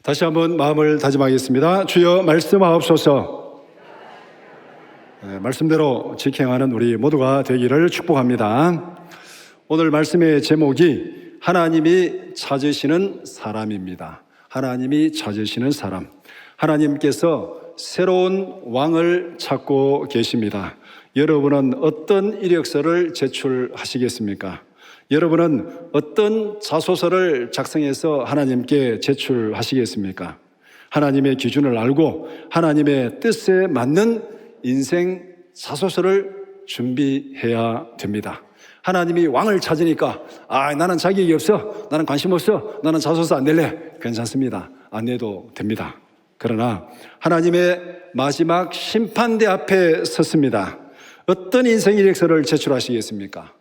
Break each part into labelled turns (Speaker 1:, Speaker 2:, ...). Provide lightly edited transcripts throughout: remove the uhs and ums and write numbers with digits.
Speaker 1: 다시 한번 마음을 다짐하겠습니다. 주여 말씀하옵소서. 말씀대로 직행하는 우리 모두가 되기를 축복합니다. 오늘 말씀의 제목이 하나님이 찾으시는 사람입니다. 하나님이 찾으시는 사람. 하나님께서 새로운 왕을 찾고 계십니다. 여러분은 어떤 이력서를 제출하시겠습니까? 여러분은 어떤 자소서를 작성해서 하나님께 제출하시겠습니까? 하나님의 기준을 알고 하나님의 뜻에 맞는 인생 자소서를 준비해야 됩니다. 하나님이 왕을 찾으니까 나는 자격이 없어, 나는 관심 없어, 나는 자소서 안 낼래. 괜찮습니다. 안 내도 됩니다. 그러나 하나님의 마지막 심판대 앞에 섰습니다. 어떤 인생 이력서를 제출하시겠습니까?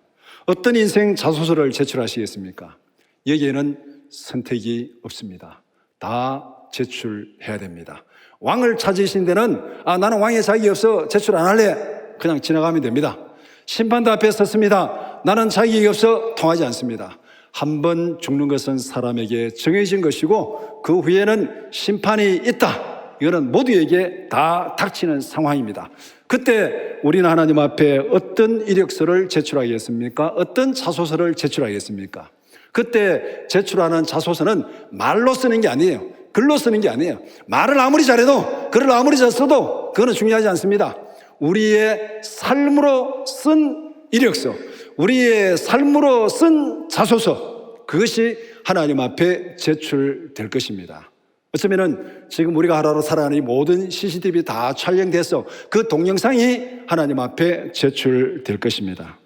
Speaker 1: 어떤 인생 자소서를 제출하시겠습니까? 여기에는 선택이 없습니다. 다 제출해야 됩니다. 왕을 찾으신 데는 나는 왕의 자격이 없어 제출 안 할래. 그냥 지나가면 됩니다. 심판대 앞에 섰습니다. 나는 자격이 없어 통하지 않습니다. 한 번 죽는 것은 사람에게 정해진 것이고 그 후에는 심판이 있다. 이거는 모두에게 다 닥치는 상황입니다. 그때 우리는 하나님 앞에 어떤 이력서를 제출하겠습니까? 어떤 자소서를 제출하겠습니까? 그때 제출하는 자소서는 말로 쓰는 게 아니에요. 글로 쓰는 게 아니에요. 말을 아무리 잘해도, 글을 아무리 잘 써도 그거는 중요하지 않습니다. 우리의 삶으로 쓴 이력서, 우리의 삶으로 쓴 자소서, 그것이 하나님 앞에 제출될 것입니다. 어쩌면은 지금 우리가 하루하루 살아가는 이 모든 CCTV 다 촬영돼서 그 동영상이 하나님 앞에 제출될 것입니다.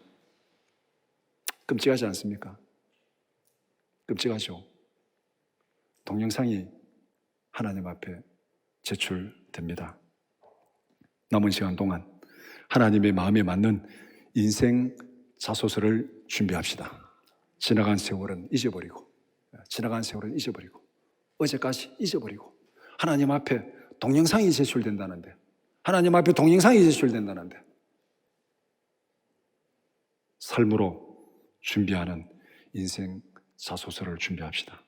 Speaker 1: 끔찍하지 않습니까? 끔찍하죠. 동영상이 하나님 앞에 제출됩니다. 남은 시간 동안 하나님의 마음에 맞는 인생 자소서를 준비합시다. 지나간 세월은 잊어버리고, 어제까지 잊어버리고, 하나님 앞에 동영상이 제출된다는데, 삶으로 준비하는 인생 자소서를 준비합시다.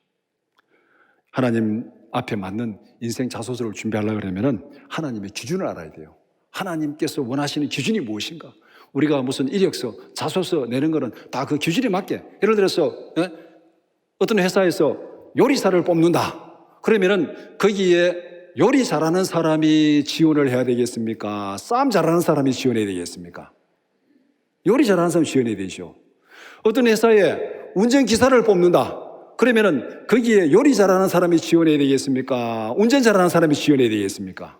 Speaker 1: 하나님 앞에 맞는 인생 자소서를 준비하려고 그러면 하나님의 기준을 알아야 돼요. 하나님께서 원하시는 기준이 무엇인가? 우리가 무슨 이력서, 자소서 내는 거는 다 그 기준에 맞게, 예를 들어서 어떤 회사에서 요리사를 뽑는다. 그러면은 거기에 요리 잘하는 사람이 지원을 해야 되겠습니까? 싸움 잘하는 사람이 지원해야 되겠습니까? 요리 잘하는 사람이 지원해야 되죠. 어떤 회사에 운전기사를 뽑는다. 그러면은 거기에 요리 잘하는 사람이 지원해야 되겠습니까? 운전 잘하는 사람이 지원해야 되겠습니까?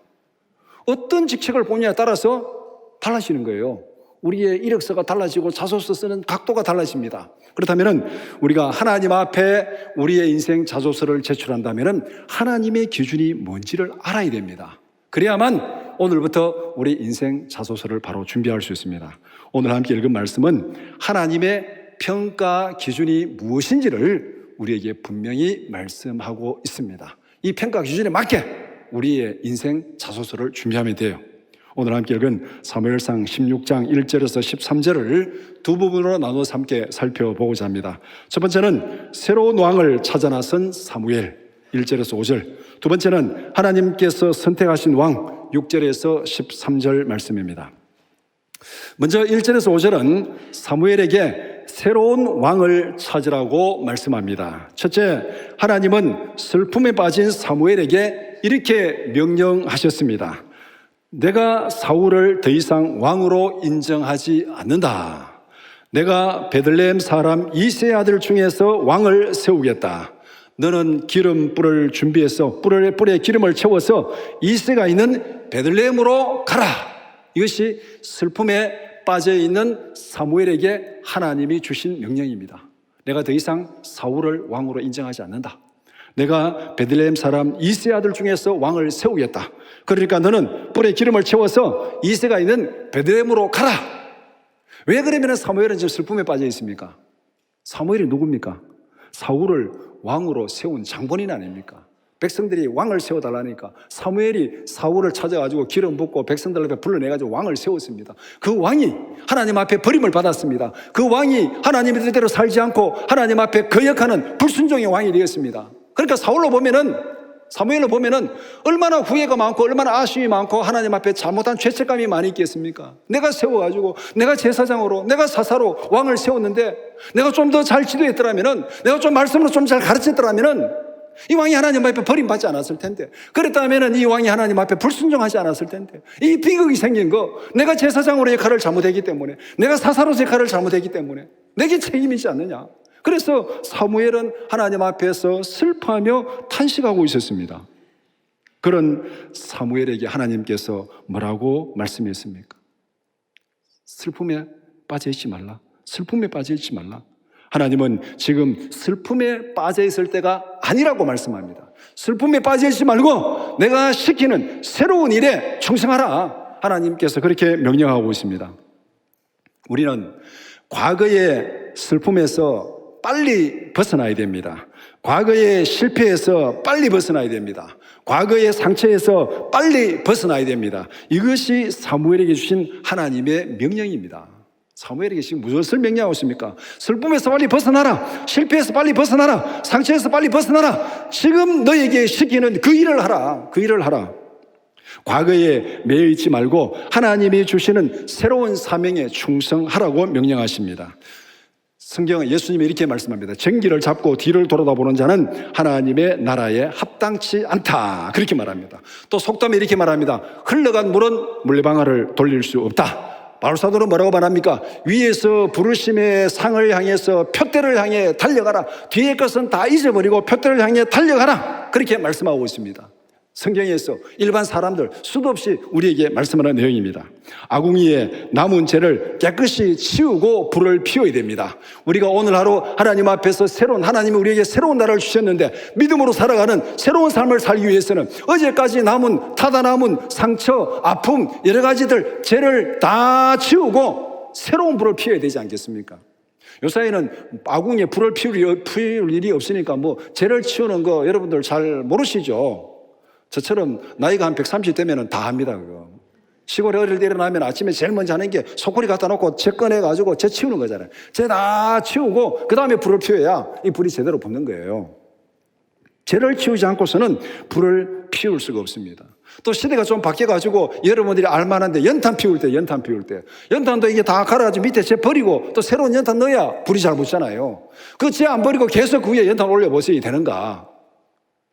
Speaker 1: 어떤 직책을 뽑냐에 따라서 달라지는 거예요. 우리의 이력서가 달라지고 자소서 쓰는 각도가 달라집니다. 그렇다면 우리가 하나님 앞에 우리의 인생 자소서를 제출한다면 하나님의 기준이 뭔지를 알아야 됩니다. 그래야만 오늘부터 우리 인생 자소서를 바로 준비할 수 있습니다. 오늘 함께 읽은 말씀은 하나님의 평가 기준이 무엇인지를 우리에게 분명히 말씀하고 있습니다. 이 평가 기준에 맞게 우리의 인생 자소서를 준비하면 돼요. 오늘 함께 읽은 사무엘상 16장 1절에서 13절을 두 부분으로 나눠서 함께 살펴보고자 합니다. 첫 번째는 새로운 왕을 찾아 나선 사무엘 1절에서 5절, 두 번째는 하나님께서 선택하신 왕 6절에서 13절 말씀입니다. 먼저 1절에서 5절은 사무엘에게 새로운 왕을 찾으라고 말씀합니다. 첫째, 하나님은 슬픔에 빠진 사무엘에게 이렇게 명령하셨습니다. 내가 사울을 더 이상 왕으로 인정하지 않는다. 내가 베들레헴 사람 이새의 아들 중에서 왕을 세우겠다. 너는 기름불을 준비해서 뿔에 기름을 채워서 이새가 있는 베들레헴으로 가라. 이것이 슬픔에 빠져있는 사무엘에게 하나님이 주신 명령입니다. 내가 더 이상 사울을 왕으로 인정하지 않는다. 내가 베들레헴 사람 이새의 아들 중에서 왕을 세우겠다. 그러니까 너는 뿔에 기름을 채워서 이새가 있는 베들레헴으로 가라. 왜 그러면 사무엘은 지금 슬픔에 빠져 있습니까? 사무엘이 누굽니까? 사울을 왕으로 세운 장본인 아닙니까? 백성들이 왕을 세워달라니까 사무엘이 사울을 찾아가지고 기름 붓고 백성들 앞에 불러내가지고 왕을 세웠습니다. 그 왕이 하나님 앞에 버림을 받았습니다. 그 왕이 하나님의 뜻대로 살지 않고 하나님 앞에 거역하는 불순종의 왕이 되었습니다. 그러니까 사울로 보면은 사무엘을 보면은 얼마나 후회가 많고 얼마나 아쉬움이 많고 하나님 앞에 잘못한 죄책감이 많이 있겠습니까? 내가 세워가지고 내가 제사장으로 내가 사사로 왕을 세웠는데 내가 좀 더 잘 지도했더라면은 내가 좀 말씀으로 좀 잘 가르쳤더라면은 이 왕이 하나님 앞에 버림받지 않았을 텐데, 그랬다면은 이 왕이 하나님 앞에 불순종하지 않았을 텐데, 이 비극이 생긴 거 내가 제사장으로 역할을 잘못했기 때문에, 내가 사사로 역할을 잘못했기 때문에 내게 책임이지 않느냐. 그래서 사무엘은 하나님 앞에서 슬퍼하며 탄식하고 있었습니다. 그런 사무엘에게 하나님께서 뭐라고 말씀했습니까? 슬픔에 빠져 있지 말라. 슬픔에 빠져 있지 말라. 하나님은 지금 슬픔에 빠져 있을 때가 아니라고 말씀합니다. 슬픔에 빠져 있지 말고 내가 시키는 새로운 일에 충성하라. 하나님께서 그렇게 명령하고 있습니다. 우리는 과거의 슬픔에서 빨리 벗어나야 됩니다. 과거의 실패에서 빨리 벗어나야 됩니다. 과거의 상처에서 빨리 벗어나야 됩니다. 이것이 사무엘에게 주신 하나님의 명령입니다. 사무엘에게 지금 무엇을 명령하고 있습니까? 슬픔에서 빨리 벗어나라. 실패에서 빨리 벗어나라. 상처에서 빨리 벗어나라. 지금 너에게 시키는 그 일을 하라. 그 일을 하라. 과거에 매여 있지 말고 하나님이 주시는 새로운 사명에 충성하라고 명령하십니다. 성경은 예수님이 이렇게 말씀합니다. 정기를 잡고 뒤를 돌아다보는 자는 하나님의 나라에 합당치 않다. 그렇게 말합니다. 또 속담에 이렇게 말합니다. 흘러간 물은 물방아를 돌릴 수 없다. 바울사도는 뭐라고 말합니까? 위에서 부르심의 상을 향해서 표대를 향해 달려가라. 뒤의 것은 다 잊어버리고 표대를 향해 달려가라. 그렇게 말씀하고 있습니다. 성경에서 일반 사람들 수도 없이 우리에게 말씀하는 내용입니다. 아궁이에 남은 죄를 깨끗이 치우고 불을 피워야 됩니다. 우리가 오늘 하루 하나님 앞에서 하나님이 우리에게 새로운 날을 주셨는데 믿음으로 살아가는 새로운 삶을 살기 위해서는 어제까지 타다 남은 상처, 아픔, 여러 가지들 죄를 다 치우고 새로운 불을 피워야 되지 않겠습니까? 요사이는 아궁이에 불을 피울 일이 없으니까 죄를 치우는 거 여러분들 잘 모르시죠? 저처럼 나이가 한 130 되면 다 합니다, 그거. 시골에 어릴 때 일어나면 아침에 제일 먼저 하는 게 소쿠리 갖다 놓고 재 꺼내가지고 재 치우는 거잖아요. 재 다 치우고 그 다음에 불을 피워야 이 불이 제대로 붙는 거예요. 재를 치우지 않고서는 불을 피울 수가 없습니다. 또 시대가 좀 바뀌어가지고 여러분들이 알만한데 연탄 피울 때 연탄도 이게 다 갈아가지고 밑에 재 버리고 또 새로운 연탄 넣어야 불이 잘 붙잖아요. 그 재 안 버리고 계속 그 위에 연탄 올려보세요. 되는가?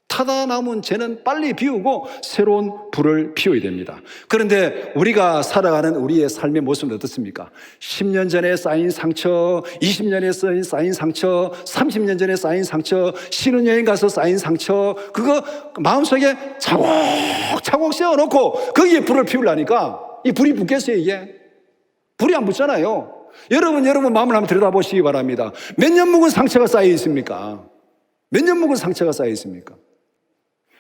Speaker 1: 타다 남은 죄는 빨리 비우고 새로운 불을 피워야 됩니다. 그런데 우리가 살아가는 우리의 삶의 모습은 어떻습니까? 10년 전에 쌓인 상처, 20년에 쌓인 상처, 30년 전에 쌓인 상처, 신혼여행 가서 쌓인 상처, 그거 마음속에 차곡차곡 세워놓고 거기에 불을 피우려니까 이 불이 붙겠어요, 이게? 불이 안 붙잖아요. 여러분 마음을 한번 들여다보시기 바랍니다. 몇 년 묵은 상처가 쌓여 있습니까? 몇 년 묵은 상처가 쌓여 있습니까?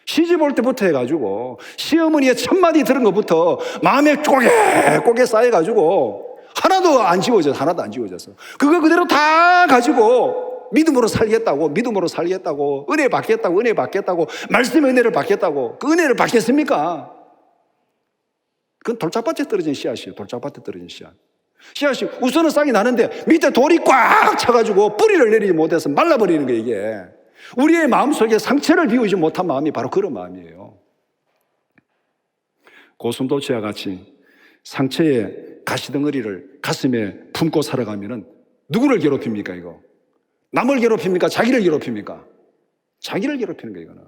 Speaker 1: 시집 올 때부터 해가지고 시어머니의 첫 마디 들은 것부터 마음에 꼬개 쌓여가지고 하나도 안 지워져서 그거 그대로 다 가지고 믿음으로 살겠다고 은혜 받겠다고 말씀의 은혜를 받겠다고 그 은혜를 받겠습니까? 그건 돌짝밭에 떨어진 씨앗이에요. 씨앗이 우선은 싹이 나는데 밑에 돌이 꽉 차가지고 뿌리를 내리지 못해서 말라버리는 거예요, 이게. 우리의 마음속에 상처를 비우지 못한 마음이 바로 그런 마음이에요. 고슴도치와 같이 상처의 가시덩어리를 가슴에 품고 살아가면은 누구를 괴롭힙니까, 이거? 남을 괴롭힙니까? 자기를 괴롭힙니까? 자기를 괴롭히는 거예요, 이거는.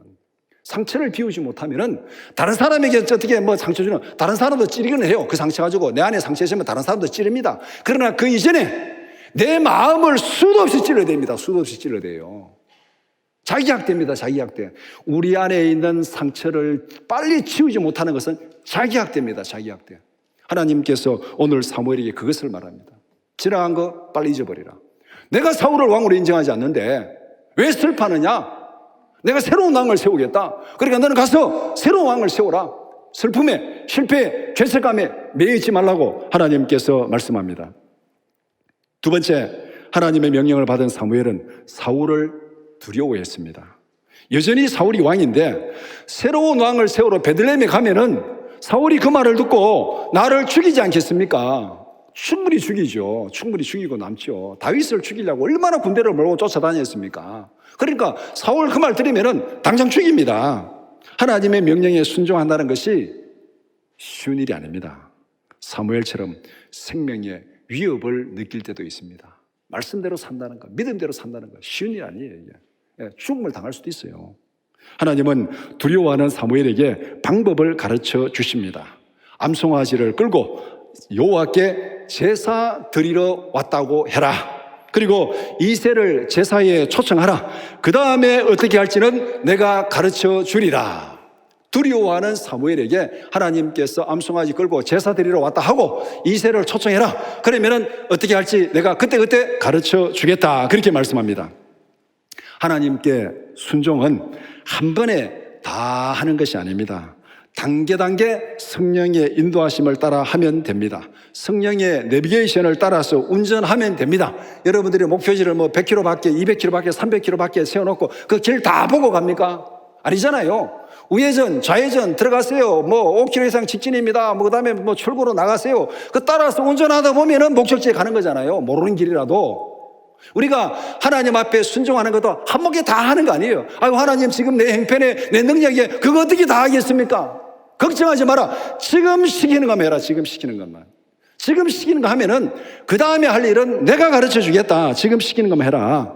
Speaker 1: 상처를 비우지 못하면은 다른 사람에게 어떻게 상처 주는, 다른 사람도 찌르기는 해요. 그 상처 가지고 내 안에 상처 있으면 다른 사람도 찌릅니다. 그러나 그 이전에 내 마음을 수도 없이 찔러야 됩니다. 수도 없이 찔러야 돼요. 자기학대입니다. 자기학대. 우리 안에 있는 상처를 빨리 치우지 못하는 것은 자기학대입니다. 자기학대. 하나님께서 오늘 사무엘에게 그것을 말합니다. 지나간 거 빨리 잊어버리라. 내가 사울을 왕으로 인정하지 않는데 왜 슬퍼하느냐? 내가 새로운 왕을 세우겠다. 그러니까 너는 가서 새로운 왕을 세워라. 슬픔에, 실패에, 죄책감에 매이지 말라고 하나님께서 말씀합니다. 두 번째, 하나님의 명령을 받은 사무엘은 사울을 두려워했습니다. 여전히 사울이 왕인데 새로운 왕을 세우러 베들레헴에 가면은 사울이 그 말을 듣고 나를 죽이지 않겠습니까? 충분히 죽이죠. 충분히 죽이고 남죠. 다윗을 죽이려고 얼마나 군대를 몰고 쫓아다녔습니까? 그러니까 사울 그 말 들으면은 당장 죽입니다. 하나님의 명령에 순종한다는 것이 쉬운 일이 아닙니다. 사무엘처럼 생명의 위협을 느낄 때도 있습니다. 말씀대로 산다는 것, 믿음대로 산다는 것 쉬운 일이 아니에요. 이게. 죽음을 당할 수도 있어요. 하나님은 두려워하는 사무엘에게 방법을 가르쳐 주십니다. 암송아지를 끌고 여호와께 제사 드리러 왔다고 해라. 그리고 이새를 제사에 초청하라. 그 다음에 어떻게 할지는 내가 가르쳐 주리라. 두려워하는 사무엘에게 하나님께서 암송아지 끌고 제사 드리러 왔다 하고 이새를 초청해라. 그러면은 어떻게 할지 내가 그때그때 가르쳐 주겠다. 그렇게 말씀합니다. 하나님께 순종은 한 번에 다 하는 것이 아닙니다. 단계 성령의 인도하심을 따라 하면 됩니다. 성령의 내비게이션을 따라서 운전하면 됩니다. 여러분들이 목표지를 100km 밖에, 200km 밖에, 300km 밖에 세워놓고 그 길 다 보고 갑니까? 아니잖아요. 우회전, 좌회전 들어가세요. 5km 이상 직진입니다. 그 다음에 출구로 나가세요. 그 따라서 운전하다 보면은 목적지에 가는 거잖아요. 모르는 길이라도. 우리가 하나님 앞에 순종하는 것도 한목에 다 하는 거 아니에요. 아유, 하나님 지금 내 형편에, 내 능력에 그거 어떻게 다 하겠습니까? 걱정하지 마라. 지금 시키는 것만 해라. 지금 시키는 것만. 지금 시키는 거 하면은 그 다음에 할 일은 내가 가르쳐 주겠다. 지금 시키는 것만 해라.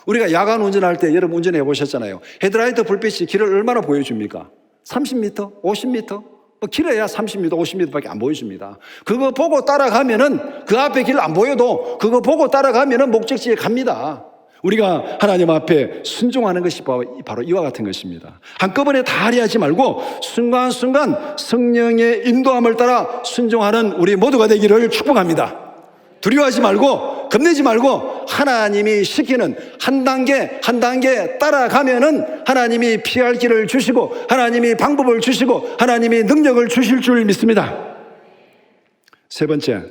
Speaker 1: 우리가 야간 운전할 때 여러분 운전해 보셨잖아요. 헤드라이트 불빛이 길을 얼마나 보여줍니까? 30m? 50m? 길어야 30m, 50m밖에 안 보여줍니다. 그거 보고 따라가면은 그 앞에 길 안 보여도 그거 보고 따라가면은 목적지에 갑니다. 우리가 하나님 앞에 순종하는 것이 바로 이와 같은 것입니다. 한꺼번에 다 하려 하지 말고 순간순간 성령의 인도함을 따라 순종하는 우리 모두가 되기를 축복합니다. 두려워하지 말고 겁내지 말고 하나님이 시키는 한 단계 한 단계 따라가면은 하나님이 피할 길을 주시고 하나님이 방법을 주시고 하나님이 능력을 주실 줄 믿습니다. 세 번째,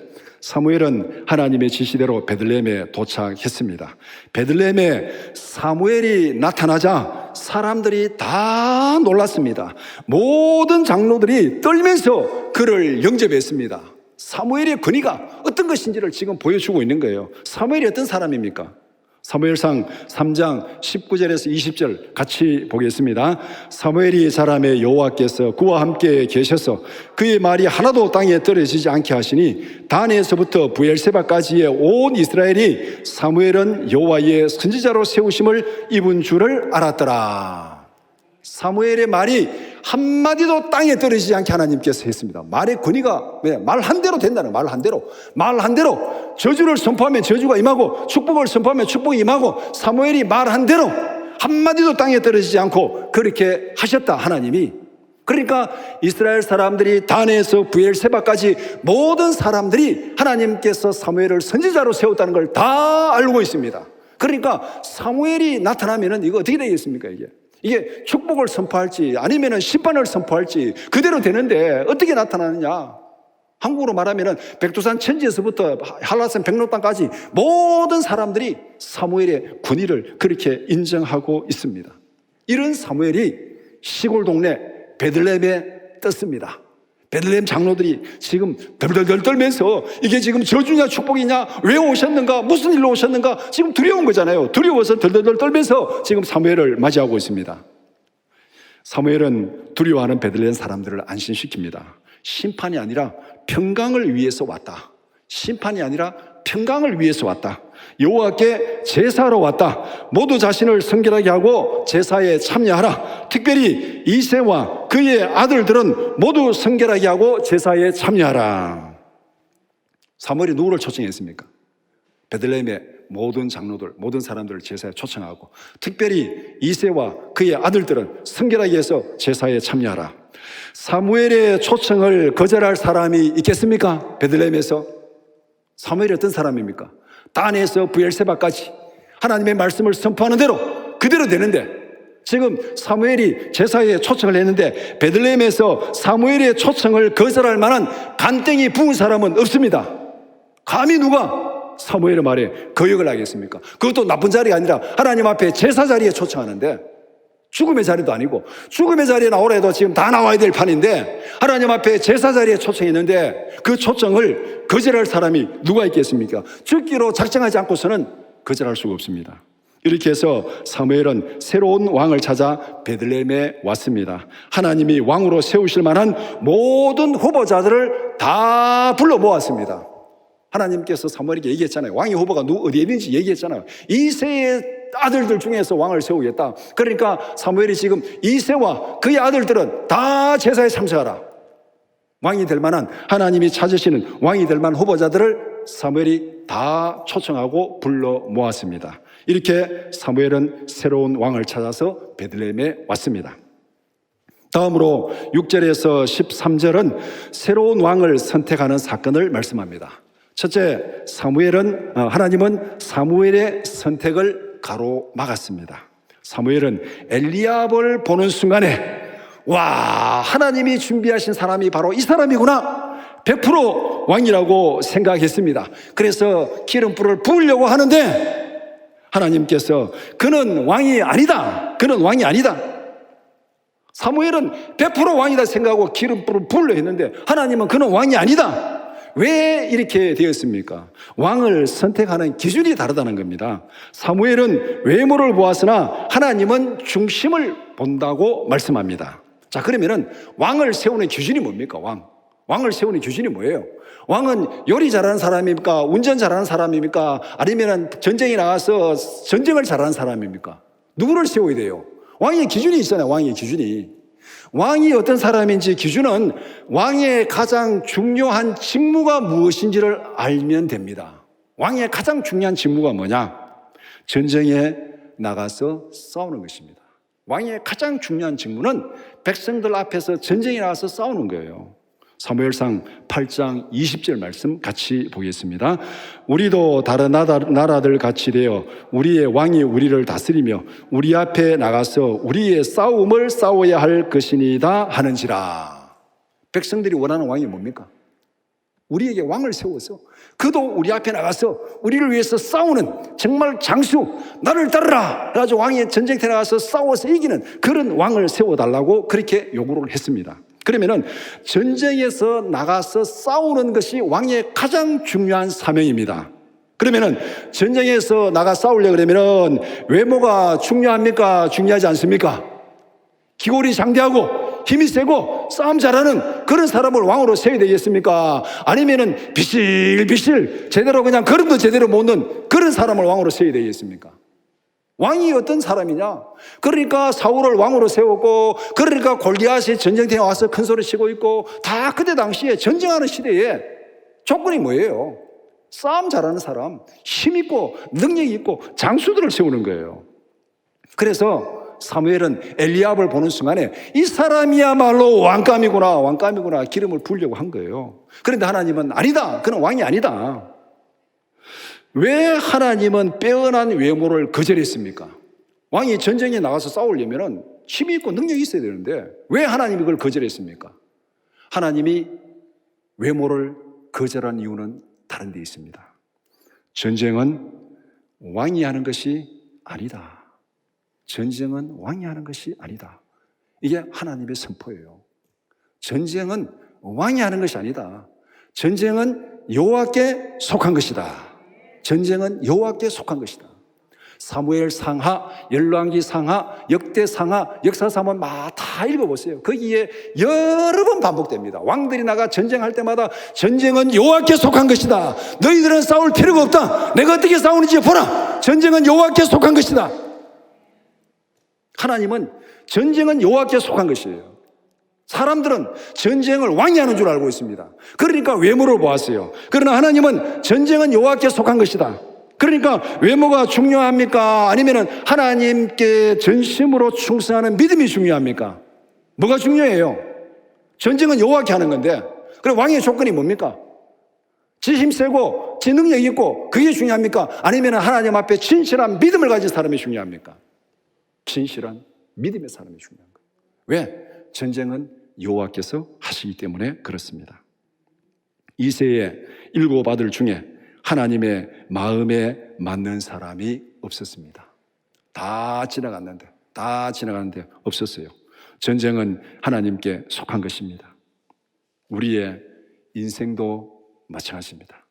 Speaker 1: 사무엘은 하나님의 지시대로 베들레헴에 도착했습니다. 베들레헴에 사무엘이 나타나자 사람들이 다 놀랐습니다. 모든 장로들이 떨면서 그를 영접했습니다. 사무엘의 권위가 어떤 것인지를 지금 보여주고 있는 거예요. 사무엘이 어떤 사람입니까? 사무엘상 3장 19절에서 20절 같이 보겠습니다. 사무엘이 자라매 여호와께서 그와 함께 계셔서 그의 말이 하나도 땅에 떨어지지 않게 하시니 단에서부터 브엘세바까지의 온 이스라엘이 사무엘은 여호와의 선지자로 세우심을 입은 줄을 알았더라. 사무엘의 말이 한마디도 땅에 떨어지지 않게 하나님께서 했습니다. 말의 권위가 말 한 대로 된다는 거예요. 말 한 대로 저주를 선포하면 저주가 임하고 축복을 선포하면 축복이 임하고 사무엘이 말 한 대로 한마디도 땅에 떨어지지 않고 그렇게 하셨다 하나님이. 그러니까 이스라엘 사람들이 단에서 브엘세바까지 모든 사람들이 하나님께서 사무엘을 선지자로 세웠다는 걸 다 알고 있습니다. 그러니까 사무엘이 나타나면은 이거 어떻게 되겠습니까? 이게 축복을 선포할지 아니면 심판을 선포할지 그대로 되는데 어떻게 나타나느냐. 한국으로 말하면 백두산 천지에서부터 한라산 백록당까지 모든 사람들이 사무엘의 권위를 그렇게 인정하고 있습니다. 이런 사무엘이 시골 동네 베들레헴에 떴습니다. 베들레헴 장로들이 지금 덜덜덜 떨면서 이게 지금 저주냐 축복이냐, 왜 오셨는가, 무슨 일로 오셨는가, 지금 두려운 거잖아요. 두려워서 덜덜덜 떨면서 지금 사무엘을 맞이하고 있습니다. 사무엘은 두려워하는 베들레헴 사람들을 안심시킵니다. 심판이 아니라 평강을 위해서 왔다. 심판이 아니라 평강을 위해서 왔다. 여호와께 제사하러 왔다. 모두 자신을 성결하게 하고 제사에 참여하라. 특별히 이새와 그의 아들들은 모두 성결하게 하고 제사에 참여하라. 사무엘이 누구를 초청했습니까? 베들레헴의 모든 장로들, 모든 사람들을 제사에 초청하고 특별히 이새와 그의 아들들은 성결하게 해서 제사에 참여하라. 사무엘의 초청을 거절할 사람이 있겠습니까? 베들레헴에서. 사무엘이 어떤 사람입니까? 단에서 브엘세바까지 하나님의 말씀을 선포하는 대로 그대로 되는데 지금 사무엘이 제사에 초청을 했는데 베들레헴에서 사무엘의 초청을 거절할 만한 간땡이 부은 사람은 없습니다. 감히 누가 사무엘의 말에 거역을 하겠습니까? 그것도 나쁜 자리가 아니라 하나님 앞에 제사 자리에 초청하는데 죽음의 자리도 아니고 죽음의 자리에 나오라 해도 지금 다 나와야 될 판인데 하나님 앞에 제사 자리에 초청했는데 그 초청을 거절할 사람이 누가 있겠습니까? 죽기로 작정하지 않고서는 거절할 수가 없습니다. 이렇게 해서 사무엘은 새로운 왕을 찾아 베들레헴에 왔습니다. 하나님이 왕으로 세우실 만한 모든 후보자들을 다 불러 모았습니다. 하나님께서 사무엘에게 얘기했잖아요. 왕의 후보가 어디에 있는지 얘기했잖아요. 이새의 아들들 중에서 왕을 세우겠다. 그러니까 사무엘이 지금 이새와 그의 아들들은 다 제사에 참석하라. 왕이 될 만한, 하나님이 찾으시는 왕이 될 만한 후보자들을 사무엘이 다 초청하고 불러 모았습니다. 이렇게 사무엘은 새로운 왕을 찾아서 베들레헴에 왔습니다. 다음으로 6절에서 13절은 새로운 왕을 선택하는 사건을 말씀합니다. 첫째, 하나님은 사무엘의 선택을 가로막았습니다. 사무엘은 엘리압을 보는 순간에 와, 하나님이 준비하신 사람이 바로 이 사람이구나, 100% 왕이라고 생각했습니다. 그래서 기름불을 부으려고 하는데 하나님께서 그는 왕이 아니다, 그는 왕이 아니다. 사무엘은 100% 왕이다 생각하고 기름불을 부으려 했는데 하나님은 그는 왕이 아니다. 왜 이렇게 되었습니까? 왕을 선택하는 기준이 다르다는 겁니다. 사무엘은 외모를 보았으나 하나님은 중심을 본다고 말씀합니다. 자, 그러면은 왕을 세우는 기준이 뭡니까? 왕을 세우는 기준이 뭐예요? 왕은 요리 잘하는 사람입니까? 운전 잘하는 사람입니까? 아니면 전쟁에 나가서 전쟁을 잘하는 사람입니까? 누구를 세워야 돼요? 왕의 기준이 있잖아요. 왕의 기준이. 왕이 어떤 사람인지 기준은 왕의 가장 중요한 직무가 무엇인지를 알면 됩니다. 왕의 가장 중요한 직무가 뭐냐? 전쟁에 나가서 싸우는 것입니다. 왕의 가장 중요한 직무는 백성들 앞에서 전쟁에 나가서 싸우는 거예요. 사무엘상 8장 20절 말씀 같이 보겠습니다. 우리도 다른 나라들 같이 되어 우리의 왕이 우리를 다스리며 우리 앞에 나가서 우리의 싸움을 싸워야 할 것이니다 하는지라. 백성들이 원하는 왕이 뭡니까? 우리에게 왕을 세워서 그도 우리 앞에 나가서 우리를 위해서 싸우는, 정말 장수, 나를 따르라 그래가지고 왕이 전쟁터에 나가서 싸워서 이기는 그런 왕을 세워달라고 그렇게 요구를 했습니다. 그러면은 전쟁에서 나가서 싸우는 것이 왕의 가장 중요한 사명입니다. 그러면은 전쟁에서 나가 싸우려고 그러면은 외모가 중요합니까? 중요하지 않습니까? 기골이 장대하고 힘이 세고 싸움 잘하는 그런 사람을 왕으로 세워야 되겠습니까? 아니면은 비실비실 제대로 그냥 걸음도 제대로 못 넣는 그런 사람을 왕으로 세워야 되겠습니까? 왕이 어떤 사람이냐? 그러니까 사울을 왕으로 세웠고, 그러니까 골리앗이 전쟁터에 와서 큰 소리 치고 있고, 다 그때 당시에 전쟁하는 시대에 조건이 뭐예요? 싸움 잘하는 사람, 힘 있고 능력 있고 장수들을 세우는 거예요. 그래서 사무엘은 엘리압을 보는 순간에 이 사람이야말로 왕감이구나 기름을 부으려고 한 거예요. 그런데 하나님은 아니다, 그는 왕이 아니다. 왜 하나님은 빼어난 외모를 거절했습니까? 왕이 전쟁에 나가서 싸우려면 힘이 있고 능력이 있어야 되는데 왜 하나님이 그걸 거절했습니까? 하나님이 외모를 거절한 이유는 다른 데 있습니다. 전쟁은 왕이 하는 것이 아니다. 전쟁은 왕이 하는 것이 아니다. 이게 하나님의 선포예요. 전쟁은 왕이 하는 것이 아니다. 전쟁은 여호와께 속한 것이다. 전쟁은 여호와께 속한 것이다. 사무엘 상하, 열왕기 상하, 역대 상하, 역사사문 다 읽어보세요. 거기에 여러 번 반복됩니다. 왕들이 나가 전쟁할 때마다 전쟁은 여호와께 속한 것이다. 너희들은 싸울 필요가 없다. 내가 어떻게 싸우는지 보라. 전쟁은 여호와께 속한 것이다. 하나님은 전쟁은 여호와께 속한 것이에요. 사람들은 전쟁을 왕이 하는 줄 알고 있습니다. 그러니까 외모를 보았어요. 그러나 하나님은 전쟁은 여호와께 속한 것이다. 그러니까 외모가 중요합니까? 아니면 하나님께 전심으로 충성하는 믿음이 중요합니까? 뭐가 중요해요? 전쟁은 여호와께 하는 건데, 그럼 왕의 조건이 뭡니까? 지 힘세고 지 능력이 있고 그게 중요합니까? 아니면 하나님 앞에 진실한 믿음을 가진 사람이 중요합니까? 진실한 믿음의 사람이 중요한 거예요. 왜? 전쟁은 여호와께서 하시기 때문에 그렇습니다. 이새의 7 아들 중에 하나님의 마음에 맞는 사람이 없었습니다. 다 지나갔는데 없었어요. 전쟁은 하나님께 속한 것입니다. 우리의 인생도 마찬가지입니다.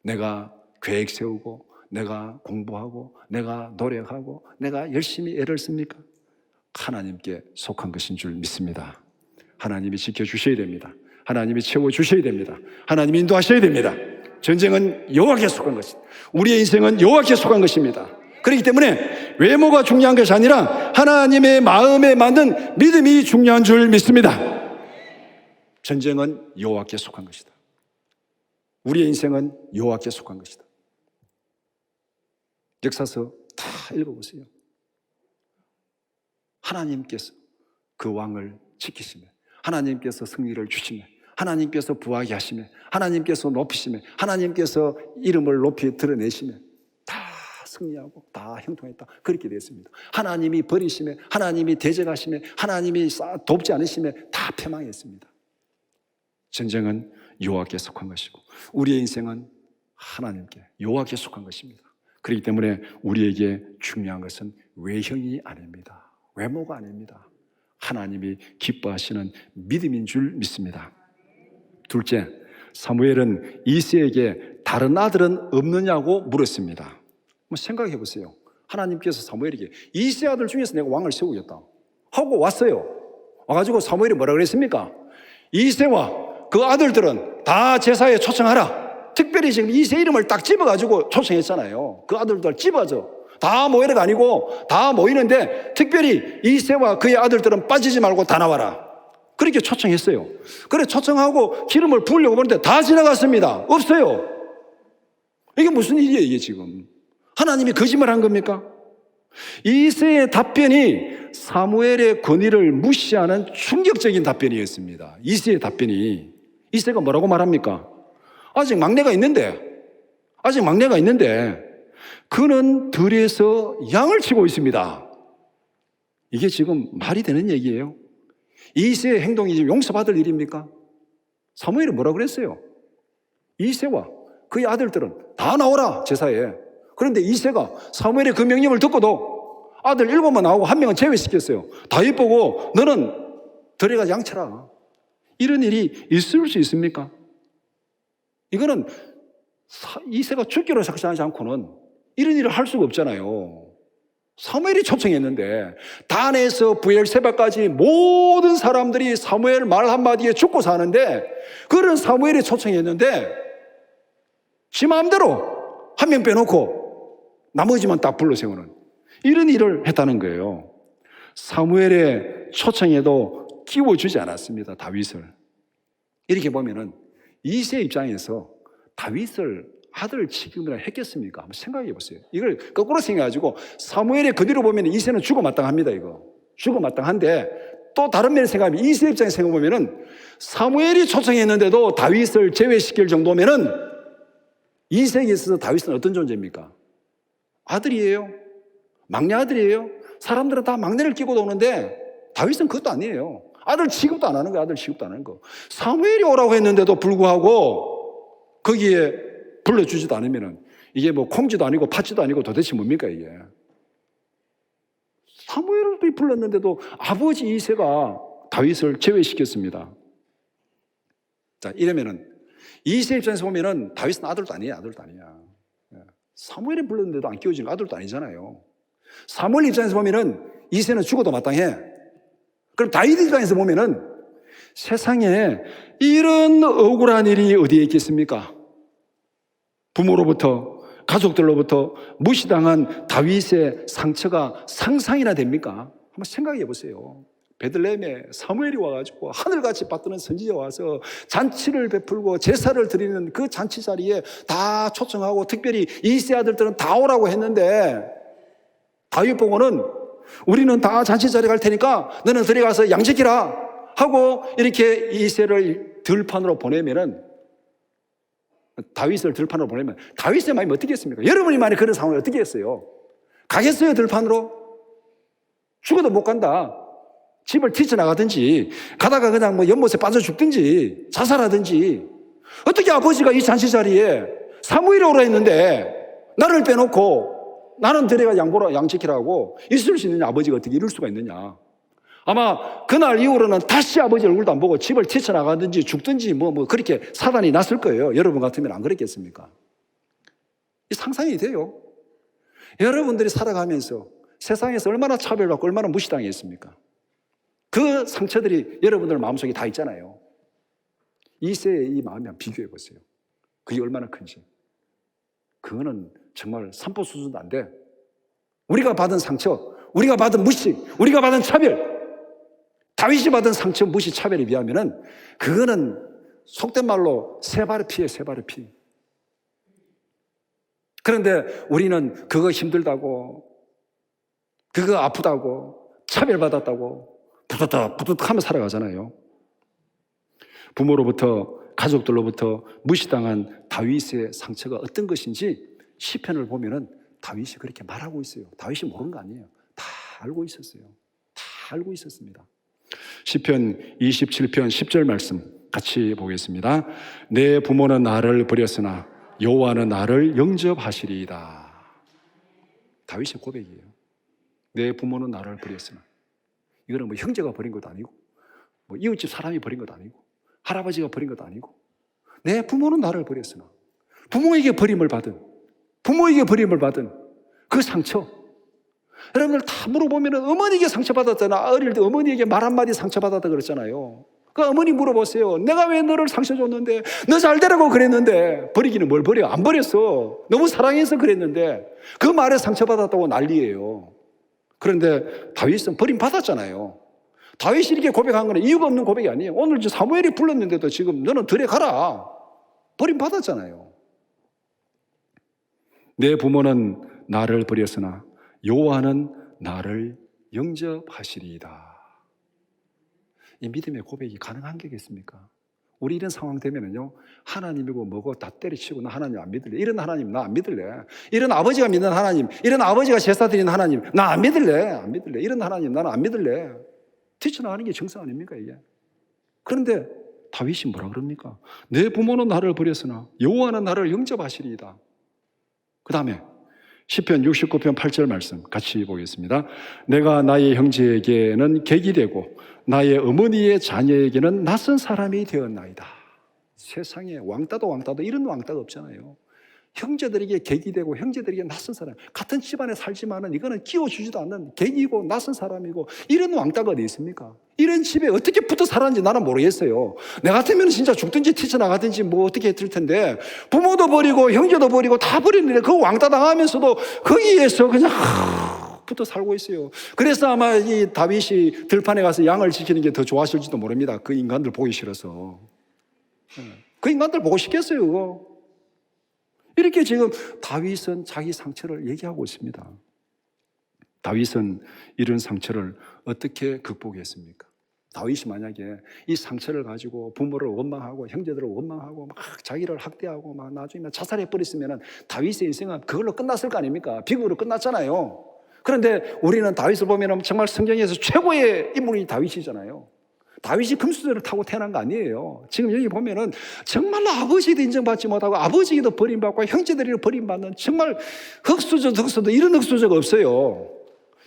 Speaker 1: 내가 계획 세우고 내가 공부하고 내가 노력하고 내가 열심히 애를 씁니까? 하나님께 속한 것인 줄 믿습니다. 하나님이 지켜주셔야 됩니다. 하나님이 채워주셔야 됩니다. 하나님이 인도하셔야 됩니다. 전쟁은 여호와께 속한 것입니다. 우리의 인생은 여호와께 속한 것입니다. 그렇기 때문에 외모가 중요한 것이 아니라 하나님의 마음에 맞는 믿음이 중요한 줄 믿습니다. 전쟁은 여호와께 속한 것이다. 우리의 인생은 여호와께 속한 것이다. 역사서 다 읽어보세요. 하나님께서 그 왕을 지키시며, 하나님께서 승리를 주시며, 하나님께서 부하게 하시며, 하나님께서 높이시며, 하나님께서 이름을 높이 드러내시며 다 승리하고 다 형통했다. 그렇게 되었습니다. 하나님이 버리시며, 하나님이 대적하시며, 하나님이 돕지 않으시며 다 패망했습니다. 전쟁은 여호와께 속한 것이고 우리의 인생은 하나님께, 여호와께 속한 것입니다. 그렇기 때문에 우리에게 중요한 것은 외형이 아닙니다. 외모가 아닙니다. 하나님이 기뻐하시는 믿음인 줄 믿습니다. 둘째, 사무엘은 이새에게 다른 아들은 없느냐고 물었습니다. 한번 생각해 보세요. 하나님께서 사무엘에게 이새 아들 중에서 내가 왕을 세우겠다 하고 왔어요. 와가지고 사무엘이 뭐라 그랬습니까? 이새와 그 아들들은 다 제사에 초청하라. 특별히 지금 이새 이름을 딱 집어가지고 초청했잖아요. 그 아들들 집어서 다 모이는 아니고 다 모이는데 특별히 이새와 그의 아들들은 빠지지 말고 다 나와라. 그렇게 초청했어요. 그래 초청하고 기름을 부으려고 보는데 다 지나갔습니다. 없어요. 이게 무슨 일이에요, 이게 지금? 하나님이 거짓말한 겁니까? 이새의 답변이 사무엘의 권위를 무시하는 충격적인 답변이었습니다. 이새의 답변이. 이새가 뭐라고 말합니까? 아직 막내가 있는데 그는 들에서 양을 치고 있습니다. 이게 지금 말이 되는 얘기예요? 이새의 행동이 지금 용서받을 일입니까? 사무엘이 뭐라 그랬어요? 이새와 그의 아들들은 다 나오라 제사에. 그런데 이새가 사무엘의 그 명령을 듣고도 아들 7만 나오고 1명은 제외시켰어요. 다윗 보고 너는 들에 가서 양 쳐라. 이런 일이 있을 수 있습니까? 이거는 이새가 죽기로 작정하지 않고는 이런 일을 할 수가 없잖아요. 사무엘이 초청했는데 단에서 브엘세바까지 모든 사람들이 사무엘 말 한마디에 죽고 사는데 그런 사무엘이 초청했는데 지 마음대로 1명 빼놓고 나머지만 딱 불러 세우는 이런 일을 했다는 거예요. 사무엘의 초청에도 끼워주지 않았습니다. 다윗을. 이렇게 보면은 이새 입장에서 다윗을 아들 취급이나 했겠습니까? 한번 생각해 보세요. 이걸 거꾸로 생각해가지고 사무엘의 그대로 보면 이새는 죽어마땅합니다. 이거 죽어마땅한데 또 다른 면에서 생각하면 이새 입장에서 생각해보면은 사무엘이 초청했는데도 다윗을 제외시킬 정도면은 이새에게 있어서 다윗은 어떤 존재입니까? 아들이에요. 막내 아들이에요. 사람들은 다 막내를 끼고 오는데 다윗은 그것도 아니에요. 아들 취급도 안 하는 거예요. 아들 취급도 안 하는 거. 사무엘이 오라고 했는데도 불구하고 거기에 불러주지도 않으면은 이게 뭐 콩지도 아니고 팥지도 아니고 도대체 뭡니까 이게? 사무엘을 불렀는데도 아버지 이새가 다윗을 제외시켰습니다. 자, 이러면은 이새 입장에서 보면은 다윗은 아들도 아니에요. 아들도 아니야. 사무엘이 불렀는데도 안 끼워지는 아들도 아니잖아요. 사무엘 입장에서 보면은 이새는 죽어도 마땅해. 그럼 다윗 입장에서 보면은 세상에 이런 억울한 일이 어디에 있겠습니까? 부모로부터, 가족들로부터 무시당한 다윗의 상처가 상상이나 됩니까? 한번 생각해 보세요. 베들레헴에 사무엘이 와가지고 하늘같이 받드는 선지자 와서 잔치를 베풀고 제사를 드리는 그 잔치 자리에 다 초청하고 특별히 이새 아들들은 다 오라고 했는데 다윗 보고는 우리는 다 잔치 자리에 갈 테니까 너는 들어가서 양 지키라 하고 이렇게 이새를 들판으로 보내면은 다윗을 들판으로 보내면 다윗의 마음이 어떻게 했습니까? 여러분이 만약 그런 상황을 어떻게 했어요? 가겠어요? 들판으로? 죽어도 못 간다. 집을 튀쳐나가든지 가다가 그냥 뭐 연못에 빠져 죽든지 자살하든지 어떻게 아버지가 이 잔치 자리에 사무엘이 오라 했는데 나를 빼놓고 나는 들에가 양 지키라고 있을 수 있느냐? 아버지가 어떻게 이럴 수가 있느냐? 아마 그날 이후로는 다시 아버지 얼굴도 안 보고 집을 튀쳐나가든지 죽든지 뭐 그렇게 사단이 났을 거예요. 여러분 같으면 안 그랬겠습니까? 이 상상이 돼요. 여러분들이 살아가면서 세상에서 얼마나 차별받고 얼마나 무시당했습니까? 그 상처들이 여러분들 마음속에 다 있잖아요. 이세의 이 마음이 한번 비교해 보세요. 그게 얼마나 큰지. 그거는 정말 산보 수준도 안 돼. 우리가 받은 상처, 우리가 받은 무시, 우리가 받은 차별, 다윗이 받은 상처, 무시, 차별에 비하면은 그거는 속된 말로 세 발의 피예요, 세 발의 피. 그런데 우리는 그거 힘들다고, 그거 아프다고, 차별받았다고 부득부득하며 살아가잖아요. 부모로부터, 가족들로부터 무시당한 다윗의 상처가 어떤 것인지 시편을 보면은 다윗이 그렇게 말하고 있어요. 다윗이 모르는 거 아니에요. 다 알고 있었어요. 다 알고 있었습니다. 시편 27편 10절 말씀 같이 보겠습니다. 내 부모는 나를 버렸으나 여호와는 나를 영접하시리이다. 다윗의 고백이에요. 내 부모는 나를 버렸으나. 이거는 뭐 형제가 버린 것도 아니고, 뭐 이웃집 사람이 버린 것도 아니고, 할아버지가 버린 것도 아니고, 내 부모는 나를 버렸으나. 부모에게 버림을 받은 그 상처. 여러분들 다 물어보면 어머니에게 상처받았잖아. 어릴 때 어머니에게 말 한마디 상처받았다 그랬잖아요. 그 어머니 물어보세요. 내가 왜 너를 상처 줬는데, 너 잘 되라고 그랬는데, 버리기는 뭘 버려? 안 버렸어. 너무 사랑해서 그랬는데, 그 말에 상처받았다고 난리예요. 그런데 다윗은 버림받았잖아요. 다윗이 이렇게 고백한 건 이유가 없는 고백이 아니에요. 오늘 사무엘이 불렀는데도 지금 너는 들에 가라. 버림받았잖아요. 내 부모는 나를 버렸으나 여호와는 나를 영접하시리이다. 이 믿음의 고백이 가능한 게겠습니까? 우리 이런 상황 되면은요, 하나님이고 뭐고 다 때려치고 나 하나님 안 믿을래. 이런 하나님 나 안 믿을래. 이런 아버지가 믿는 하나님, 이런 아버지가 제사 드리는 하나님 나 안 믿을래. 안 믿을래. 이런 하나님 나는 안 믿을래. 뛰쳐나가는 게 정상 아닙니까 이게? 그런데 다윗이 뭐라 그럽니까? 내 부모는 나를 버렸으나 여호와는 나를 영접하시리이다. 그 다음에 시편 69편 8절 말씀 같이 보겠습니다. 내가 나의 형제에게는 객이 되고 나의 어머니의 자녀에게는 낯선 사람이 되었나이다. 세상에 왕따도 이런 왕따가 없잖아요. 형제들에게 객이 되고 형제들에게 낯선 사람, 같은 집안에 살지만은 이거는 끼워주지도 않는 객이고 낯선 사람이고, 이런 왕따가 어디 있습니까? 이런 집에 어떻게 붙어 살았는지 나는 모르겠어요. 내 같으면 진짜 죽든지 튀쳐나가든지 뭐 어떻게 했을 텐데, 부모도 버리고 형제도 버리고 다 버리는데 그 왕따 당하면서도 거기에서 그냥 붙어 살고 있어요. 그래서 아마 이 다윗이 들판에 가서 양을 지키는 게 더 좋았을지도 모릅니다. 그 인간들 보기 싫어서. 그 인간들 보고 싶겠어요, 그거. 이렇게 지금 다윗은 자기 상처를 얘기하고 있습니다. 다윗은 이런 상처를 어떻게 극복했습니까? 다윗이 만약에 이 상처를 가지고 부모를 원망하고 형제들을 원망하고 막 자기를 학대하고 막 나중에 자살해 버렸으면 다윗의 인생은 그걸로 끝났을 거 아닙니까? 비극으로 끝났잖아요. 그런데 우리는 다윗을 보면 정말 성경에서 최고의 인물이 다윗이잖아요. 다윗이 금수저를 타고 태어난 거 아니에요. 지금 여기 보면은 정말로 아버지도 인정받지 못하고 아버지도 버림받고 형제들이 버림받는 정말 흑수저 이런 흑수저가 없어요.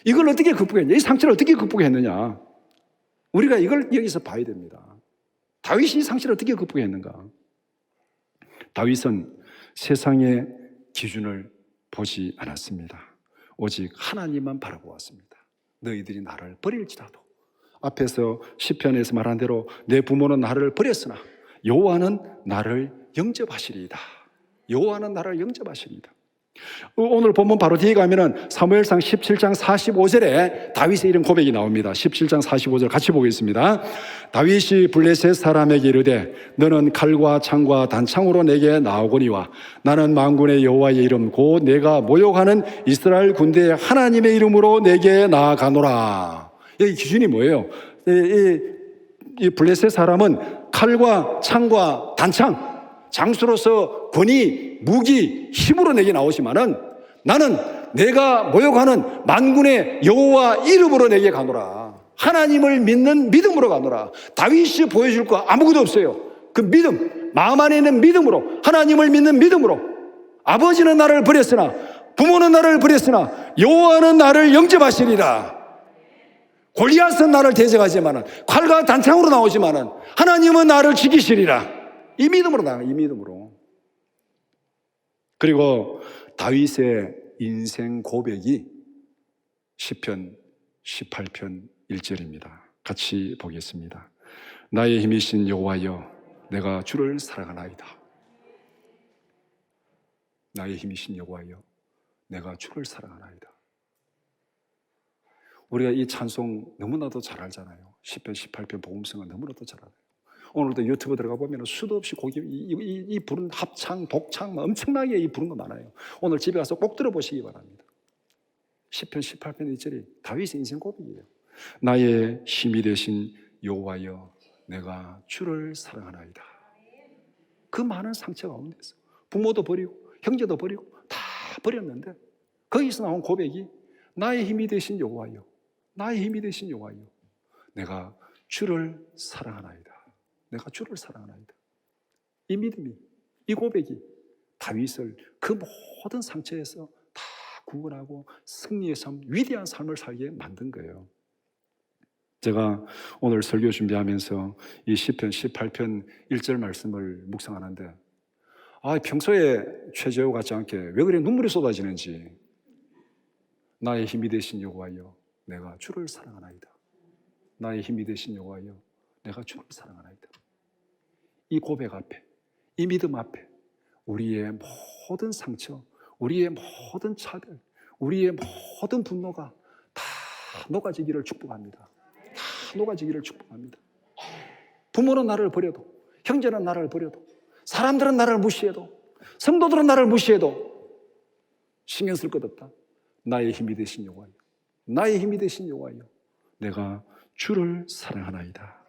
Speaker 1: 이걸 어떻게 극복했냐? 이 상처를 어떻게 극복했느냐? 우리가 이걸 여기서 봐야 됩니다. 다윗이 이 상처를 어떻게 극복했는가? 다윗은 세상의 기준을 보지 않았습니다. 오직 하나님만 바라보았습니다. 너희들이 나를 버릴지라도, 앞에서 시편에서 말한 대로 내 부모는 나를 버렸으나 여호와는 나를 영접하시리이다. 여호와는 나를 영접하시리이다. 오늘 본문 바로 뒤에 가면은 사무엘상 17장 45절에 다윗의 이런 고백이 나옵니다. 17장 45절 같이 보겠습니다. 다윗이 블레셋 사람에게 이르되 너는 칼과 창과 단창으로 내게 나오거니와 나는 만군의 여호와의 이름 곧 내가 모욕하는 이스라엘 군대의 하나님의 이름으로 내게 나아가노라. 여기 기준이 뭐예요? 이 블레셋 사람은 칼과 창과 단창, 장수로서 권위, 무기, 힘으로 내게 나오지만은 나는 내가 모욕하는 만군의 여호와 이름으로 내게 가노라. 하나님을 믿는 믿음으로 가노라. 다윗이 보여줄 거 아무것도 없어요. 그 믿음, 마음 안에 있는 믿음으로, 하나님을 믿는 믿음으로. 아버지는 나를 버렸으나, 부모는 나를 버렸으나 여호와는 나를 영접하시리라. 골리앗은 나를 대적하지만은, 칼과 단창으로 나오지만은 하나님은 나를 지키시리라. 이 믿음으로 나가, 이 믿음으로. 그리고 다윗의 인생 고백이 시편 18편 1절입니다. 같이 보겠습니다. 나의 힘이신 여호와여, 내가 주를 사랑하나이다. 나의 힘이신 여호와여, 내가 주를 사랑하나이다. 우리가 이 찬송 너무나도 잘 알잖아요. 시편 18편 복음성은 너무나도 잘 알아요. 오늘도 유튜브 들어가 보면 수도 없이 이 부른 합창, 독창 엄청나게 이 부른 거 많아요. 오늘 집에 가서 꼭 들어보시기 바랍니다. 시편 18편 1절이 다윗의 인생 고백이에요. 나의 힘이 되신 여호와여, 내가 주를 사랑하나이다. 그 많은 상처 가운데서 부모도 버리고 형제도 버리고 다 버렸는데 거기서 나온 고백이 나의 힘이 되신 여호와여, 나의 힘이 되신 여호와여, 내가 주를 사랑하나이다. 내가 주를 사랑하나이다. 이 믿음이, 이 고백이 다윗을 그 모든 상처에서 다 구원하고 승리의 삶, 위대한 삶을 살게 만든 거예요. 제가 오늘 설교 준비하면서 이 시편 18편 1절 말씀을 묵상하는데 평소에 최재호 같지 않게 왜 그래 눈물이 쏟아지는지. 나의 힘이 되신 여호와여, 내가 주를 사랑하나이다. 나의 힘이 되신 여호와여, 내가 주를 사랑하나이다. 이 고백 앞에, 이 믿음 앞에 우리의 모든 상처, 우리의 모든 차별, 우리의 모든 분노가 다 녹아지기를 축복합니다. 다 녹아지기를 축복합니다. 부모는 나를 버려도, 형제는 나를 버려도, 사람들은 나를 무시해도, 성도들은 나를 무시해도 신경 쓸 것 없다. 나의 힘이 되신 여호와여, 나의 힘이 되신 여호와여, 내가 주를 사랑하나이다.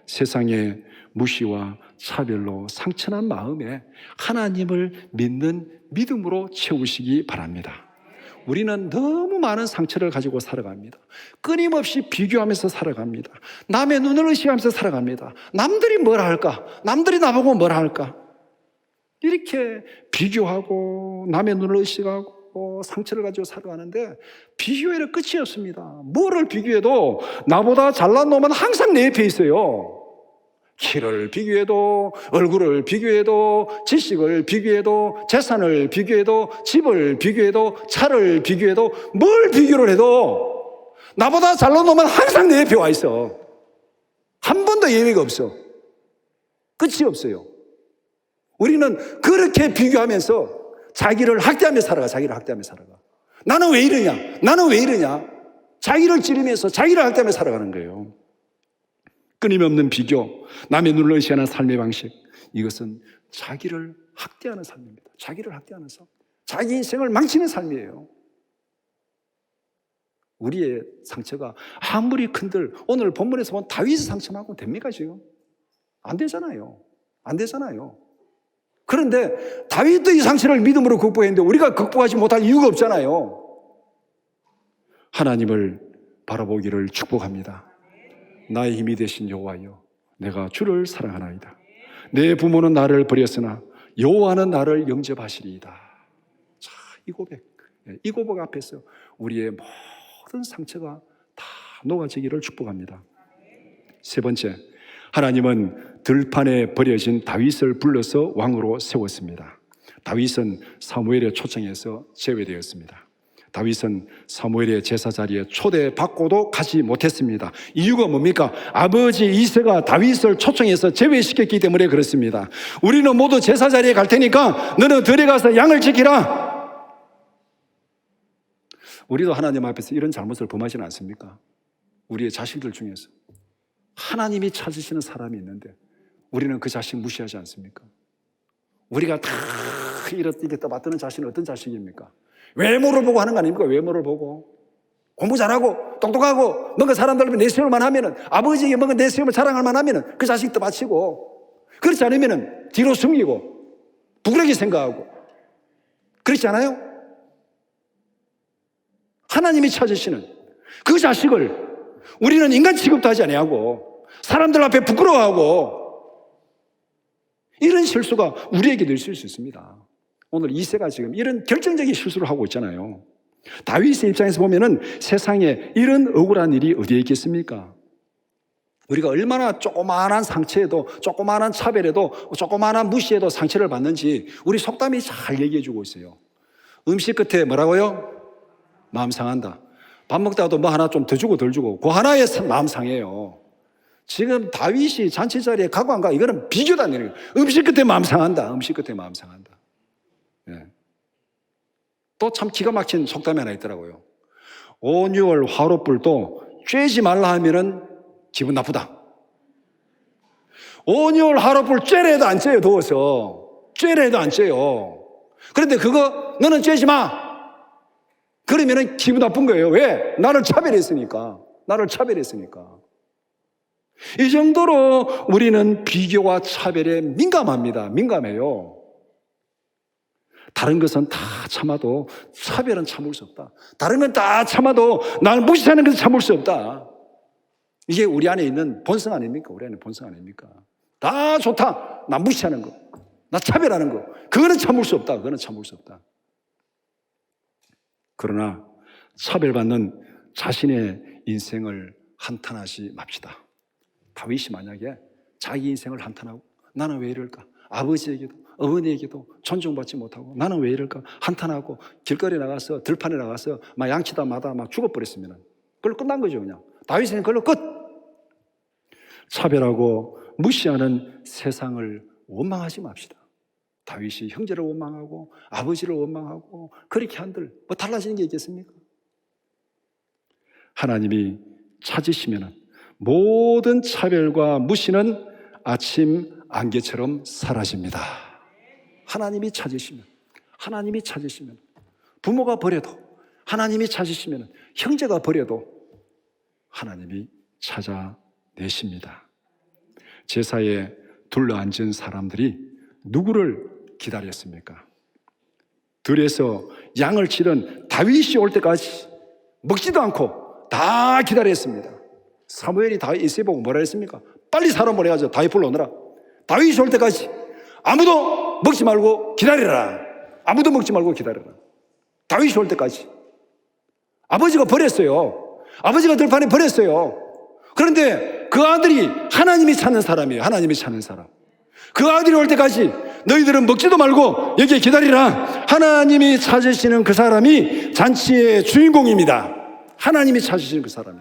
Speaker 1: 세상의 무시와 차별로 상처난 마음에 하나님을 믿는 믿음으로 채우시기 바랍니다. 우리는 너무 많은 상처를 가지고 살아갑니다. 끊임없이 비교하면서 살아갑니다. 남의 눈을 의식하면서 살아갑니다. 남들이 뭐라 할까? 남들이 나보고 뭐라 할까? 이렇게 비교하고 남의 눈을 의식하고 상처를 가지고 살아가는데 비교에는 끝이 없습니다. 뭐를 비교해도 나보다 잘난 놈은 항상 내 옆에 있어요. 키를 비교해도, 얼굴을 비교해도, 지식을 비교해도, 재산을 비교해도, 집을 비교해도, 차를 비교해도, 뭘 비교를 해도 나보다 잘난 놈은 항상 내 옆에 와 있어. 한 번도 예외가 없어. 끝이 없어요. 우리는 그렇게 비교하면서 자기를 학대하며 살아가. 자기를 학대하며 살아가. 나는 왜 이러냐? 나는 왜 이러냐? 자기를 찌르면서 자기를 학대하며 살아가는 거예요. 끊임없는 비교, 남의 눈을 의식하는 삶의 방식, 이것은 자기를 학대하는 삶입니다. 자기를 학대하는 삶, 자기 인생을 망치는 삶이에요. 우리의 상처가 아무리 큰들 오늘 본문에서 본 다윗의 상처만큼 됩니까 지금? 안 되잖아요. 안 되잖아요. 그런데 다윗도 이 상처를 믿음으로 극복했는데 우리가 극복하지 못할 이유가 없잖아요. 하나님을 바라보기를 축복합니다. 나의 힘이 되신 여호와여, 내가 주를 사랑하나이다. 내 부모는 나를 버렸으나 여호와는 나를 영접하시리이다. 자, 이 고백 앞에서 우리의 모든 상처가 다 녹아지기를 축복합니다. 세 번째, 하나님은 들판에 버려진 다윗을 불러서 왕으로 세웠습니다. 다윗은 사무엘의 초청에서 제외되었습니다. 다윗은 사무엘의 제사 자리에 초대받고도 가지 못했습니다. 이유가 뭡니까? 아버지 이새가 다윗을 초청해서 제외시켰기 때문에 그렇습니다. 우리는 모두 제사 자리에 갈 테니까 너는 들에 가서 양을 지키라. 우리도 하나님 앞에서 이런 잘못을 범하지는 않습니까? 우리의 자식들 중에서 하나님이 찾으시는 사람이 있는데 우리는 그 자식 무시하지 않습니까? 우리가 다 이렇다 맞드는 자식은 어떤 자식입니까? 외모를 보고 하는 거 아닙니까? 외모를 보고 공부 잘하고 똑똑하고 뭔가 사람들 내세울만 하면은 아버지에게 뭔가 내세움을 자랑할 하면은 그 자식도 바치고, 그렇지 않으면은 뒤로 숨기고 부끄럽게 생각하고, 그렇지 않아요? 하나님이 찾으시는 그 자식을 우리는 인간 취급도 하지 아니하고 사람들 앞에 부끄러워하고, 이런 실수가 우리에게도 있을 수 있습니다. 오늘 이새가 지금 이런 결정적인 실수를 하고 있잖아요. 다윗의 입장에서 보면은 세상에 이런 억울한 일이 어디에 있겠습니까? 우리가 얼마나 조그마한 상처에도, 조그마한 차별에도, 조그마한 무시에도 상처를 받는지 우리 속담이 잘 얘기해 주고 있어요. 음식 끝에 뭐라고요? 마음 상한다. 밥 먹다가도 뭐 하나 좀 더 주고 덜 주고 그 하나에 마음 상해요. 지금 다윗이 잔치 자리에 가고 안 가, 이거는 비교도 안 되는 거예요. 음식 끝에 마음 상한다. 음식 끝에 마음 상한다. 예. 또 참 기가 막힌 속담이 하나 있더라고요. 5, 6월 화롯불도 쬐지 말라 하면은 기분 나쁘다. 5, 6월 화롯불 쬐라 해도 안 쬐요. 더워서 쬐라 해도 안 쬐요. 그런데 그거 너는 쬐지 마 그러면은 기분 나쁜 거예요. 왜? 나를 차별했으니까. 나를 차별했으니까. 이 정도로 우리는 비교와 차별에 민감합니다. 민감해요. 다른 것은 다 참아도 차별은 참을 수 없다. 다른 건 다 참아도 나를 무시하는 것은 참을 수 없다. 이게 우리 안에 있는 본성 아닙니까? 우리 안에 본성 아닙니까? 다 좋다. 나 무시하는 거. 나 차별하는 거. 그거는 참을 수 없다. 그거는 참을 수 없다. 그러나 차별받는 자신의 인생을 한탄하지 맙시다. 다윗이 만약에 자기 인생을 한탄하고 나는 왜 이럴까? 아버지에게도 어머니에게도 존중받지 못하고 나는 왜 이럴까? 한탄하고 길거리에 나가서 들판에 나가서 막 양치다 마다 막 죽어버렸으면 그걸로 끝난 거죠. 그냥 다윗은 그걸로 끝. 차별하고 무시하는 세상을 원망하지 맙시다. 다윗이 형제를 원망하고 아버지를 원망하고 그렇게 한들 뭐 달라지는 게 있겠습니까? 하나님이 찾으시면 모든 차별과 무시는 아침 안개처럼 사라집니다. 하나님이 찾으시면 부모가 버려도 하나님이 찾으시면 형제가 버려도 하나님이 찾아내십니다. 제사에 둘러앉은 사람들이 누구를 기다렸습니까? 들에서 양을 치던 다윗이 올 때까지 먹지도 않고 다 기다렸습니다. 사무엘이 다윗 이세 보고 뭐라 했습니까? 빨리 사람 보내가지고 다윗 불러오너라. 다윗이 올 때까지 아무도 먹지 말고 기다려라. 아무도 먹지 말고 기다려라. 다윗이 올 때까지. 아버지가 버렸어요. 아버지가 들판에 버렸어요. 그런데 그 아들이 하나님이 찾는 사람이에요. 하나님이 찾는 사람. 그 아들이 올 때까지 너희들은 먹지도 말고 여기에 기다리라. 하나님이 찾으시는 그 사람이 잔치의 주인공입니다. 하나님이 찾으시는 그 사람이.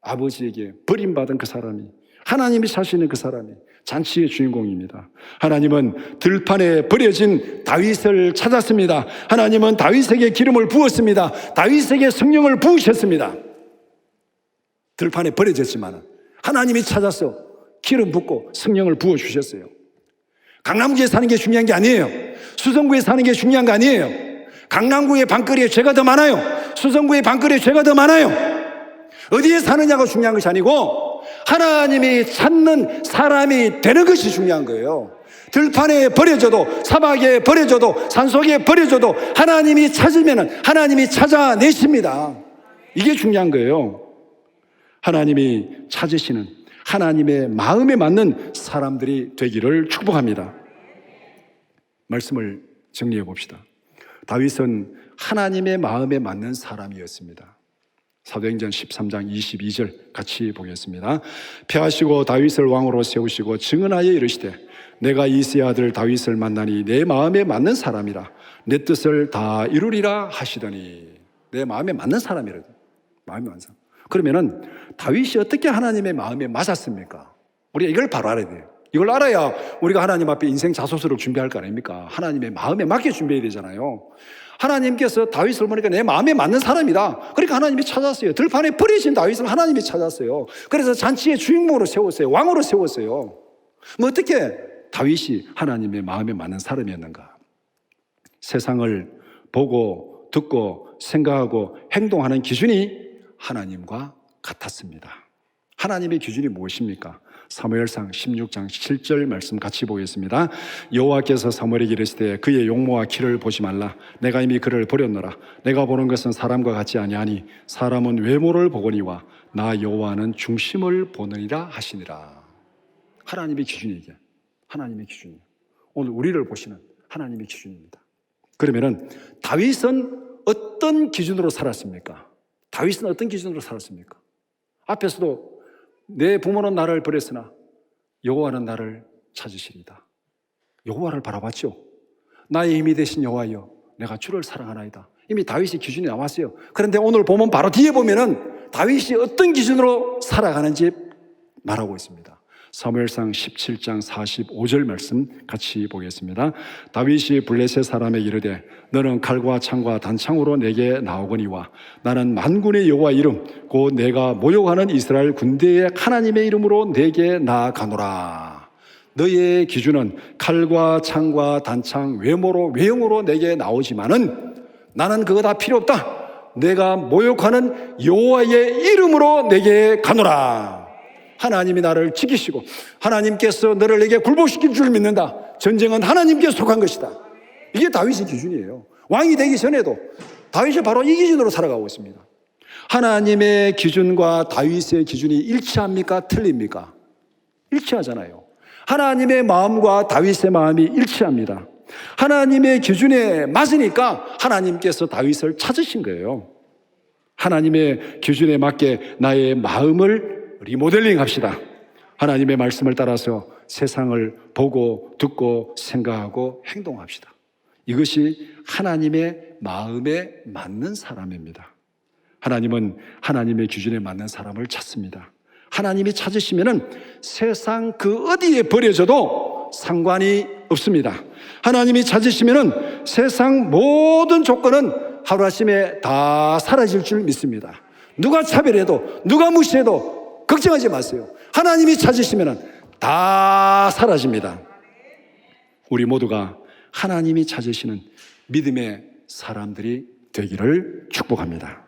Speaker 1: 아버지에게 버림받은 그 사람이, 하나님이 찾으시는 그 사람이 잔치의 주인공입니다. 하나님은 들판에 버려진 다윗을 찾았습니다. 하나님은 다윗에게 기름을 부었습니다. 다윗에게 성령을 부으셨습니다. 들판에 버려졌지만 하나님이 찾아서 기름 붓고 성령을 부어주셨어요. 강남구에 사는 게 중요한 게 아니에요. 수성구에 사는 게 중요한 게 아니에요. 강남구의 방거리에 죄가 더 많아요. 수성구의 방거리에 죄가 더 많아요. 어디에 사느냐가 중요한 것이 아니고 하나님이 찾는 사람이 되는 것이 중요한 거예요. 들판에 버려져도 사막에 버려져도 산속에 버려져도 하나님이 찾으면 하나님이 찾아내십니다. 이게 중요한 거예요. 하나님이 찾으시는 하나님의 마음에 맞는 사람들이 되기를 축복합니다. 말씀을 정리해 봅시다. 다윗은 하나님의 마음에 맞는 사람이었습니다. 사도행전 13장 22절 같이 보겠습니다. 폐하시고 다윗을 왕으로 세우시고 증언하여 이르시되 내가 이새의 아들 다윗을 만나니 내 마음에 맞는 사람이라 내 뜻을 다 이루리라 하시더니. 내 마음에 맞는 사람이라. 마음에 맞는 사람. 그러면은 다윗이 어떻게 하나님의 마음에 맞았습니까? 우리가 이걸 바로 알아야 돼요. 이걸 알아야 우리가 하나님 앞에 인생 자소서를 준비할 거 아닙니까? 하나님의 마음에 맞게 준비해야 되잖아요. 하나님께서 다윗을 보니까 내 마음에 맞는 사람이다. 그러니까 하나님이 찾았어요. 들판에 버려진 다윗을 하나님이 찾았어요. 그래서 잔치의 주인공으로 세웠어요. 왕으로 세웠어요. 뭐 어떻게 다윗이 하나님의 마음에 맞는 사람이었는가? 세상을 보고 듣고 생각하고 행동하는 기준이 하나님과 같았습니다. 하나님의 기준이 무엇입니까? 사무엘상 16장 7절 말씀 같이 보겠습니다. 여호와께서 사무엘에게 이르시되 그의 용모와 키를 보지 말라. 내가 이미 그를 버렸노라. 내가 보는 것은 사람과 같지 아니하니 사람은 외모를 보거니와 나 여호와는 중심을 보느니라 하시니라. 하나님의 기준이 이게. 하나님의 기준이에요. 오늘 우리를 보시는 하나님의 기준입니다. 그러면은 다윗은 어떤 기준으로 살았습니까? 다윗은 어떤 기준으로 살았습니까? 앞에서도 내 부모는 나를 버렸으나 여호와는 나를 찾으시리다. 여호와를 바라봤죠. 나의 힘이 되신 여호와여, 내가 주를 사랑하나이다. 이미 다윗의 기준이 나왔어요. 그런데 오늘 보면 바로 뒤에 보면은 다윗이 어떤 기준으로 살아가는지 말하고 있습니다. 사무엘상 17장 45절 말씀 같이 보겠습니다. 다윗이 블레셋 사람에게 이르되 너는 칼과 창과 단창으로 내게 나오거니와 나는 만군의 여호와 이름 곧 내가 모욕하는 이스라엘 군대의 하나님의 이름으로 내게 나아가노라. 너의 기준은 칼과 창과 단창 외형으로 내게 나오지만은 나는 그거 다 필요 없다. 내가 모욕하는 여호와의 이름으로 내게 가노라. 하나님이 나를 지키시고 하나님께서 너를 내게 굴복시킬 줄 믿는다. 전쟁은 하나님께 속한 것이다. 이게 다윗의 기준이에요. 왕이 되기 전에도 다윗이 바로 이 기준으로 살아가고 있습니다. 하나님의 기준과 다윗의 기준이 일치합니까? 틀립니까? 일치하잖아요. 하나님의 마음과 다윗의 마음이 일치합니다. 하나님의 기준에 맞으니까 하나님께서 다윗을 찾으신 거예요. 하나님의 기준에 맞게 나의 마음을 리모델링 합시다. 하나님의 말씀을 따라서 세상을 보고 듣고 생각하고 행동합시다. 이것이 하나님의 마음에 맞는 사람입니다. 하나님은 하나님의 기준에 맞는 사람을 찾습니다. 하나님이 찾으시면은 세상 그 어디에 버려져도 상관이 없습니다. 하나님이 찾으시면은 세상 모든 조건은 하루아침에 다 사라질 줄 믿습니다. 누가 차별해도 누가 무시해도 걱정하지 마세요. 하나님이 찾으시면 다 사라집니다. 우리 모두가 하나님이 찾으시는 믿음의 사람들이 되기를 축복합니다.